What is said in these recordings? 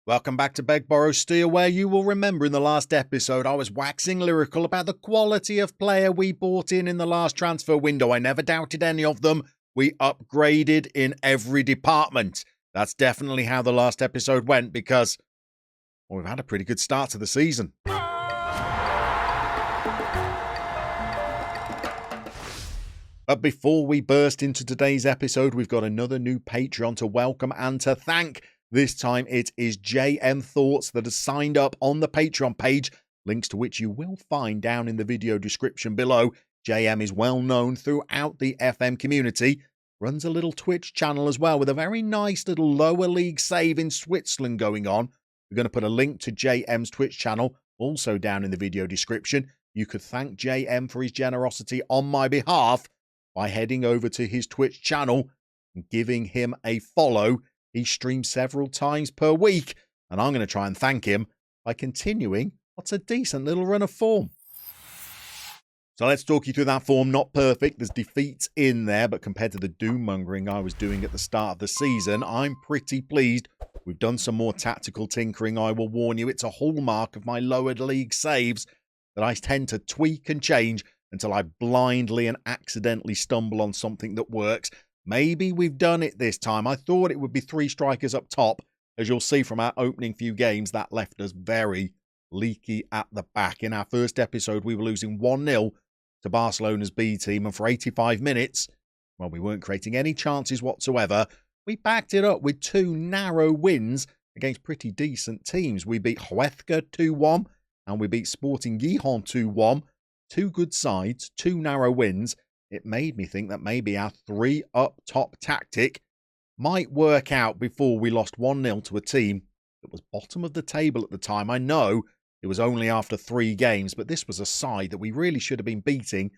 Welcome back to Beg, Borrow, Steal, where you will remember in the last episode I was waxing lyrical about the quality of player we bought in the last transfer window. I never doubted any of them. We upgraded in every department. That's definitely how the last episode went because we've had a pretty good start to the season. But before we burst into today's episode, we've got another new Patreon to welcome and to thank. This time it is JM Thoughts that has signed up on the Patreon page, links to which you will find down in the video description below. JM is well known throughout the FM community, runs a little Twitch channel as well with a very nice little lower league save in Switzerland going on. We're going to put a link to JM's Twitch channel also down in the video description. You could thank JM for his generosity on my behalf by heading over to his Twitch channel and giving him a follow. He streams several times per week, and I'm going to try and thank him by continuing what's a decent little run of form. So let's talk you through that form. Not perfect. There's defeats in there, but compared to the doom-mongering I was doing at the start of the season, I'm pretty pleased. We've done some more tactical tinkering, I will warn you. It's a hallmark of my lower league saves that I tend to tweak and change until I blindly and accidentally stumble on something that works. Maybe we've done it this time. I thought it would be 3 strikers up top. As you'll see from our opening few games, that left us very leaky at the back. In our first episode, we were losing 1-0 to Barcelona's B team, and for 85 minutes, well, we weren't creating any chances whatsoever. We backed it up with 2 narrow wins against pretty decent teams. We beat Huesca 2-1, and we beat Sporting Gijon 2-1. 2 good sides, 2 narrow wins. It made me think that maybe our 3 up top tactic might work out before we lost 1-0 to a team that was bottom of the table at the time. I know it was only after 3 games, but this was a side that we really should have been beating.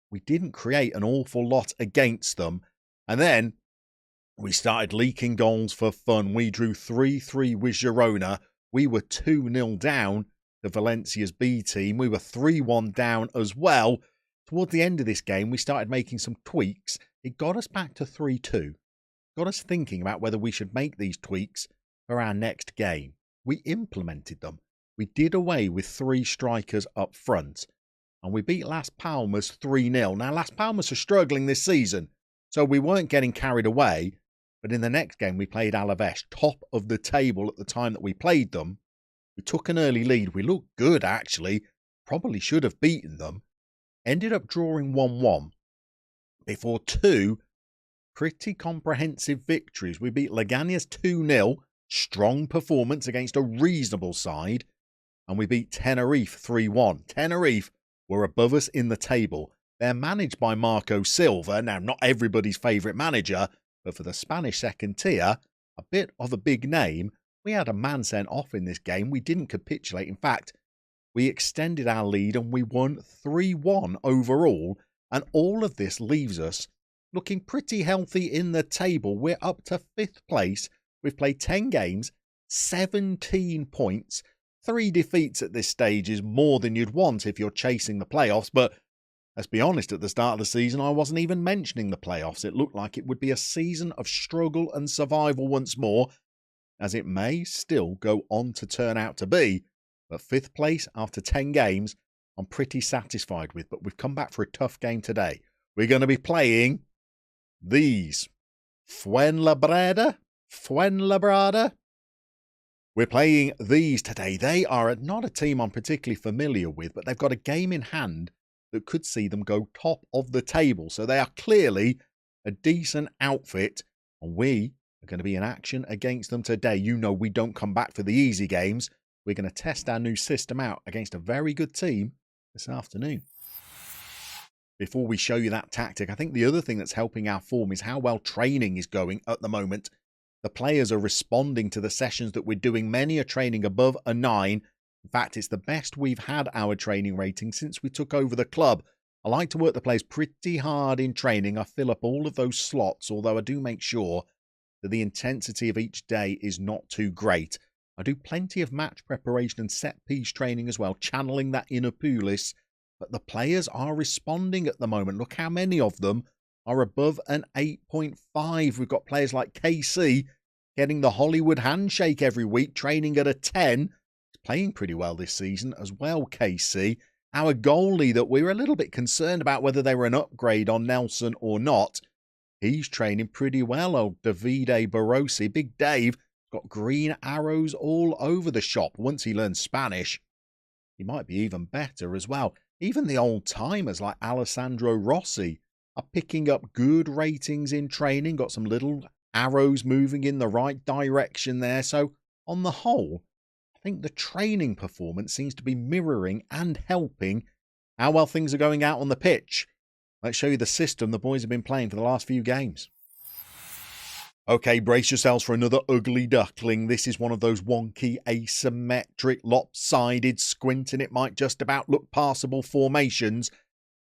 We didn't create an awful lot against them. And then we started leaking goals for fun. We drew 3-3 with Girona. We were 2-0 down to Valencia's B team. We were 3-1 down as well. Toward the end of this game, we started making some tweaks. It got us back to 3-2. Got us thinking about whether we should make these tweaks for our next game. We implemented them. We did away with 3 strikers up front. And we beat Las Palmas 3-0. Now, Las Palmas are struggling this season, so we weren't getting carried away. But in the next game, we played Alaves, top of the table at the time that we played them. We took an early lead. We looked good, actually. Probably should have beaten them. Ended up drawing 1-1 before 2 pretty comprehensive victories. We beat Leganés 2-0, strong performance against a reasonable side, and we beat Tenerife 3-1. Tenerife were above us in the table. They're managed by Marco Silva. Now, not everybody's favourite manager, but for the Spanish second tier, a bit of a big name. We had a man sent off in this game. We didn't capitulate. In fact, we extended our lead and we won 3-1 overall. And all of this leaves us looking pretty healthy in the table. We're up to 5th place. We've played 10 games, 17 points. 3 defeats at this stage is more than you'd want if you're chasing the playoffs. But let's be honest, at the start of the season, I wasn't even mentioning the playoffs. It looked like it would be a season of struggle and survival once more, as it may still go on to turn out to be. But 5th place after 10 games, I'm pretty satisfied with. But we've come back for a tough game today. We're going to be playing these. Fuenlabrada. We're playing these today. They are not a team I'm particularly familiar with, but they've got a game in hand that could see them go top of the table. So they are clearly a decent outfit, and we are going to be in action against them today. You know we don't come back for the easy games. We're going to test our new system out against a very good team this afternoon. Before we show you that tactic, I think the other thing that's helping our form is how well training is going at the moment. The players are responding to the sessions that we're doing. Many are training above a 9. In fact, it's the best we've had our training rating since we took over the club. I like to work the players pretty hard in training. I fill up all of those slots, although I do make sure that the intensity of each day is not too great. I do plenty of match preparation and set-piece training as well, channeling that inner Pulis. But the players are responding at the moment. Look how many of them are above an 8.5. We've got players like KC getting the Hollywood handshake every week, training at a 10. He's playing pretty well this season as well, KC. Our goalie that we were a little bit concerned about whether they were an upgrade on Nelson or not. He's training pretty well, old Davide Barossi. Big Dave got green arrows all over the shop once he learns Spanish. He might be even better as well. Even the old-timers like Alessandro Rossi are picking up good ratings in training, got some little arrows moving in the right direction there. So on the whole, I think the training performance seems to be mirroring and helping how well things are going out on the pitch. Let's show you the system the boys have been playing for the last few games. Okay, brace yourselves for another ugly duckling. This is one of those wonky, asymmetric, lopsided, squinting it might just about look passable formations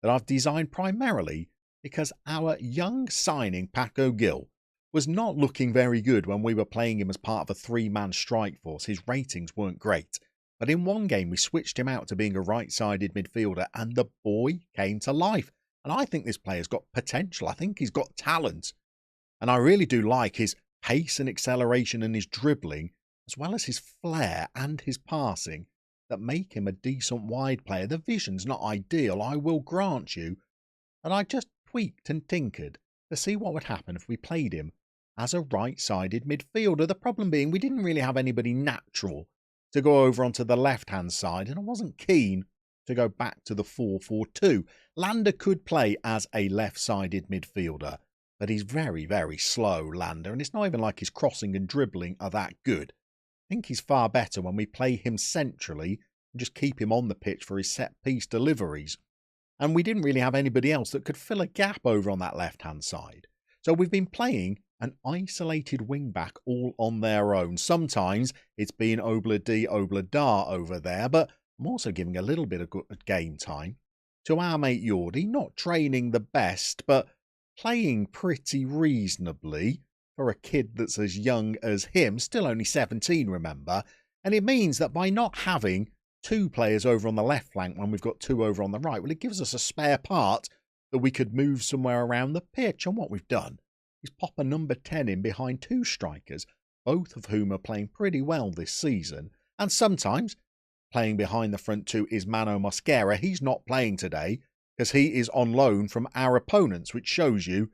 that I've designed primarily because our young signing, Paco Gil, was not looking very good when we were playing him as part of a three-man strike force. His ratings weren't great. But in one game, we switched him out to being a right-sided midfielder, and the boy came to life. And I think this player's got potential. I think he's got talent. And I really do like his pace and acceleration and his dribbling, as well as his flair and his passing, that make him a decent wide player. The vision's not ideal, I will grant you. And I just tweaked and tinkered to see what would happen if we played him as a right-sided midfielder. The problem being we didn't really have anybody natural to go over onto the left-hand side, and I wasn't keen to go back to the 4-4-2. Lander could play as a left-sided midfielder, but he's very, very slow, Lander, and it's not even like his crossing and dribbling are that good. I think he's far better when we play him centrally and just keep him on the pitch for his set-piece deliveries. And we didn't really have anybody else that could fill a gap over on that left-hand side. So we've been playing an isolated wing-back all on their own. Sometimes it's been Obladi Obladar over there, but I'm also giving a little bit of good game time to our mate Yordi, not training the best, but playing pretty reasonably for a kid that's as young as him, still only 17, remember. And it means that by not having two players over on the left flank when we've got two over on the right, well, it gives us a spare part that we could move somewhere around the pitch. And what we've done is pop a number 10 in behind two strikers, both of whom are playing pretty well this season. And sometimes playing behind the front two is Mano Mosquera. He's not playing today because he is on loan from our opponents, which shows you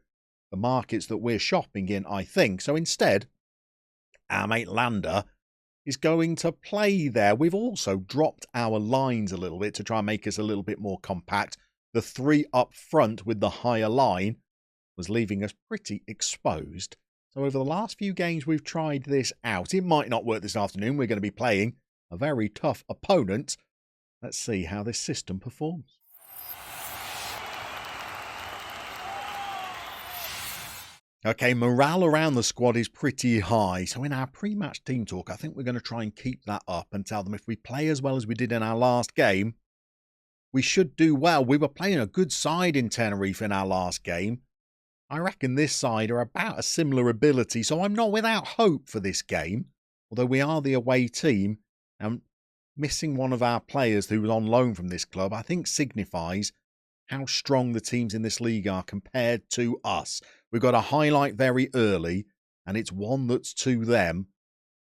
the markets that we're shopping in, I think. So instead, our mate Lander is going to play there. We've also dropped our lines a little bit to try and make us a little bit more compact. The three up front with the higher line was leaving us pretty exposed. So over the last few games we've tried this out. It might not work this afternoon. We're going to be playing a very tough opponent. Let's see how this system performs. Okay, morale around the squad is pretty high. So in our pre-match team talk, I think we're going to try and keep that up and tell them if we play as well as we did in our last game, we should do well. We were playing a good side in Tenerife in our last game. I reckon this side are about a similar ability, so I'm not without hope for this game. Although we are the away team, and missing one of our players who was on loan from this club, I think signifies how strong the teams in this league are compared to us. We've got a highlight very early, and it's one that's to them.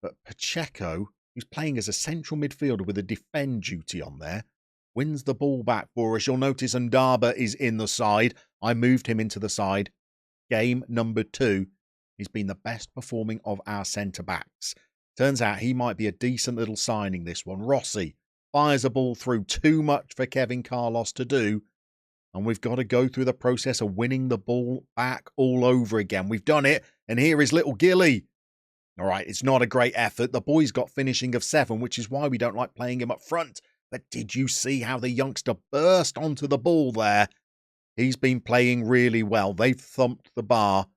But Pacheco, who's playing as a central midfielder with a defend duty on there, wins the ball back for us. You'll notice Ndaba is in the side. I moved him into the side. Game number 2. He's been the best performing of our centre-backs. Turns out he might be a decent little signing, this one. Rossi fires a ball through, too much for Kevin Carlos to do. And we've got to go through the process of winning the ball back all over again. We've done it. And here is little Gilly. All right, it's not a great effort. The boy's got finishing of 7, which is why we don't like playing him up front. But did you see how the youngster burst onto the ball there? He's been playing really well. They've thumped the bar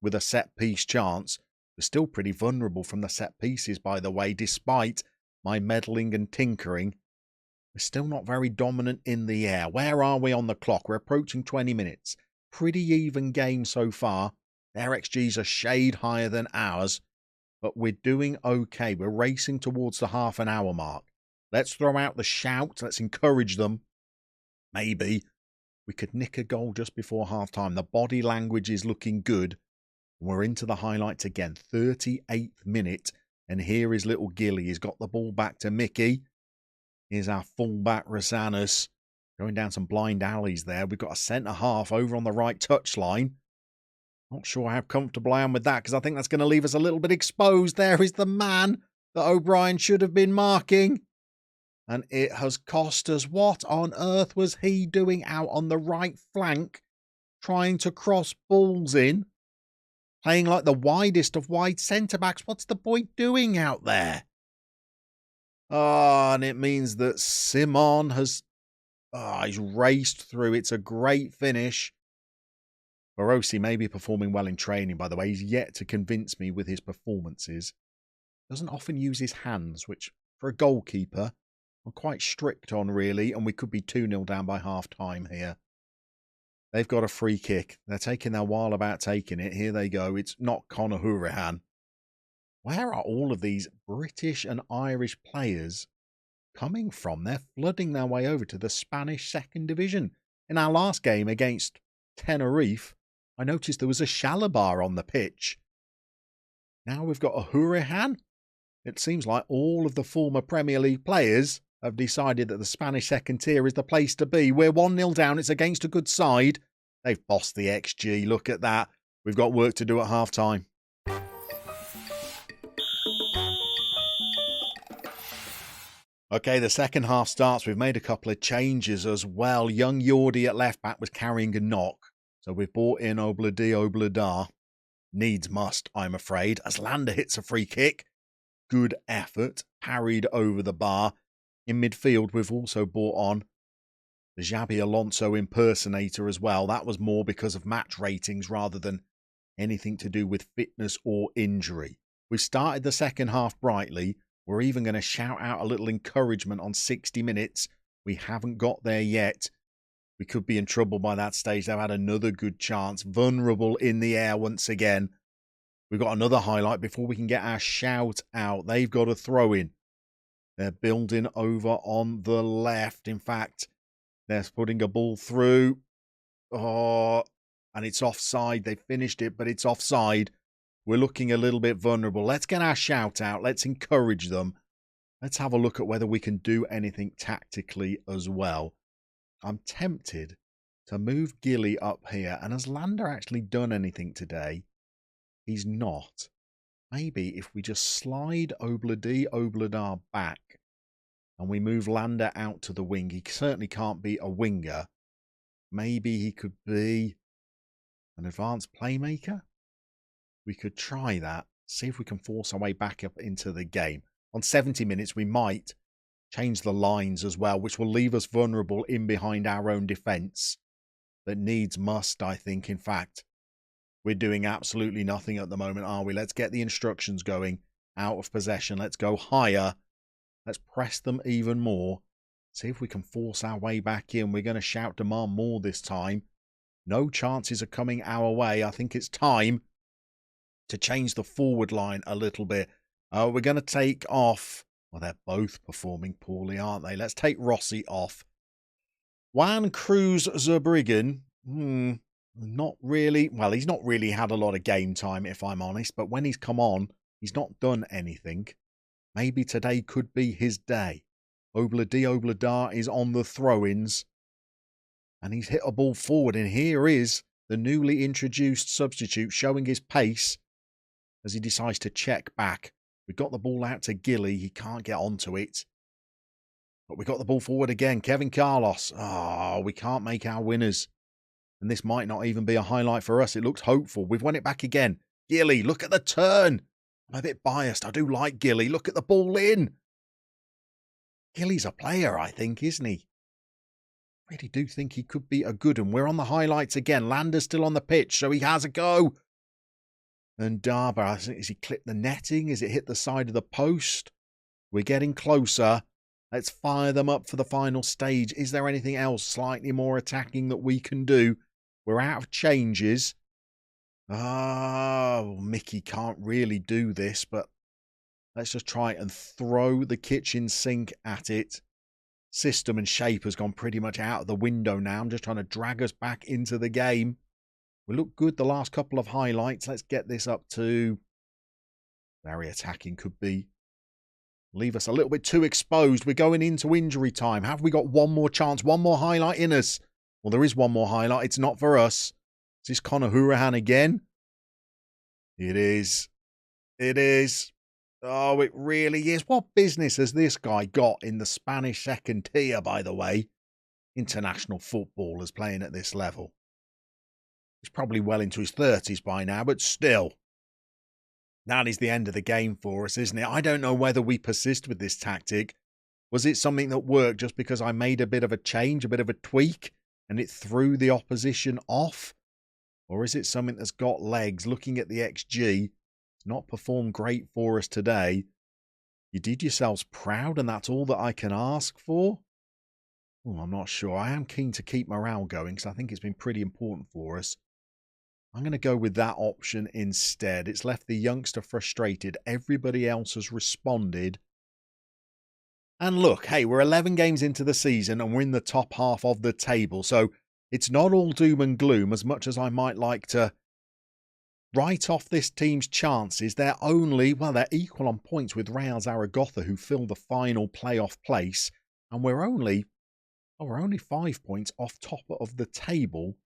with a set-piece chance. We're still pretty vulnerable from the set-pieces, by the way, despite my meddling and tinkering. We're still not very dominant in the air. Where are we on the clock? We're approaching 20 minutes. Pretty even game so far. Their XG's a shade higher than ours. But we're doing okay. We're racing towards the half an hour mark. Let's throw out the shout. Let's encourage them. Maybe we could nick a goal just before half-time. The body language is looking good. We're into the highlights again. 38th minute. And here is little Gilly. He's got the ball back to Mickey. Here's our fullback, Rosanus. Going down some blind alleys there. We've got a centre-half over on the right touchline. Not sure how comfortable I am with that because I think that's going to leave us a little bit exposed. There is the man that O'Brien should have been marking. And it has cost us. What on earth was he doing out on the right flank? Trying to cross balls in. Playing like the widest of wide centre-backs. What's the boy doing out there? And it means that Simon has... he's raced through. It's a great finish. Barossi may be performing well in training, by the way. He's yet to convince me with his performances. Doesn't often use his hands, which, for a goalkeeper, I'm quite strict on, really. And we could be 2-0 down by half-time here. They've got a free kick. They're taking their while about taking it. Here they go. It's not Conor Hourihan. Where are all of these British and Irish players coming from? They're flooding their way over to the Spanish Second Division. In our last game against Tenerife, I noticed there was a Shalabar on the pitch. Now we've got a Hourihan. It seems like all of the former Premier League players have decided that the Spanish second tier is the place to be. We're 1-0 down. It's against a good side. They've bossed the XG. Look at that. We've got work to do at half-time. Okay, the second half starts. We've made a couple of changes as well. Young Yordi at left-back was carrying a knock. So we've brought in Obladi. Needs must, I'm afraid, as Lander hits a free kick. Good effort. Parried over the bar. In midfield, we've also brought on the Xabi Alonso impersonator as well. That was more because of match ratings rather than anything to do with fitness or injury. We've started the second half brightly. We're even going to shout out a little encouragement on 60 minutes. We haven't got there yet. We could be in trouble by that stage. They've had another good chance. Vulnerable in the air once again. We've got another highlight before we can get our shout out. They've got a throw in. They're building over on the left. In fact, they're putting a ball through. And it's offside. They finished it, but it's offside. We're looking a little bit vulnerable. Let's get our shout out. Let's encourage them. Let's have a look at whether we can do anything tactically as well. I'm tempted to move Gilly up here. And has Lander actually done anything today? He's not. Maybe if we just slide Obladar back and we move Lander out to the wing. He certainly can't be a winger. Maybe he could be an advanced playmaker. We could try that. See if we can force our way back up into the game. On 70 minutes, we might change the lines as well, which will leave us vulnerable in behind our own defence. But needs must, I think. In fact, we're doing absolutely nothing at the moment, are we? Let's get the instructions going. Out of possession. Let's go higher. Let's press them even more. See if we can force our way back in. We're going to shout demand more this time. No chances are coming our way. I think it's time to change the forward line a little bit. We're going to take off. Well, they're both performing poorly, aren't they? Let's take Rossi off. Juan Cruz Zurbriggen. Not really. Well, he's not really had a lot of game time, if I'm honest. But when he's come on, he's not done anything. Maybe today could be his day. Obladar is on the throw-ins. And he's hit a ball forward. And here is the newly introduced substitute showing his pace as he decides to check back. We've got the ball out to Gilly. He can't get onto it. But we got the ball forward again. Kevin Carlos. We can't make our winners. And this might not even be a highlight for us. It looks hopeful. We've won it back again. Gilly, look at the turn. I'm a bit biased. I do like Gilly. Look at the ball in. Gilly's a player, I think, isn't he? I really do think he could be a good one. We're on the highlights again. Lander's still on the pitch, so he has a go. And Darber, I think, has he clipped the netting? Has it hit the side of the post? We're getting closer. Let's fire them up for the final stage. Is there anything else slightly more attacking that we can do? We're out of changes. Mickey can't really do this, but let's just try and throw the kitchen sink at it. System and shape has gone pretty much out of the window now. I'm just trying to drag us back into the game. We look good the last couple of highlights. Let's get this up to... Very attacking could be. Leave us a little bit too exposed. We're going into injury time. Have we got one more chance? One more highlight in us? Well, there is one more highlight. It's not for us. Is this Conor Hourihane again? It is. It is. Oh, it really is. What business has this guy got in the Spanish second tier, by the way? International footballers playing at this level. He's probably well into his 30s by now, but still. That is the end of the game for us, isn't it? I don't know whether we persist with this tactic. Was it something that worked just because I made a bit of a change, a bit of a tweak, and it threw the opposition off? Or is it something that's got legs? Looking at the XG, it's not performed great for us today. You did yourselves proud, and that's all that I can ask for? Oh, I'm not sure. I am keen to keep morale going because I think it's been pretty important for us. I'm going to go with that option instead. It's left the youngster frustrated. Everybody else has responded. And look, hey, we're 11 games into the season and we're in the top half of the table. So it's not all doom and gloom as much as I might like to write off this team's chances. They're equal on points with Real Zaragoza, who fill the final playoff place. And we're only 5 points off top of the table.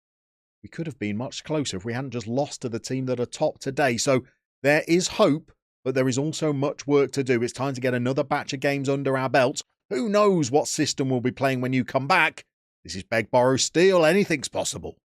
We could have been much closer if we hadn't just lost to the team that are top today. So there is hope, but there is also much work to do. It's time to get another batch of games under our belts. Who knows what system we'll be playing when you come back? This is Beg, Borrow, Steal. Anything's possible.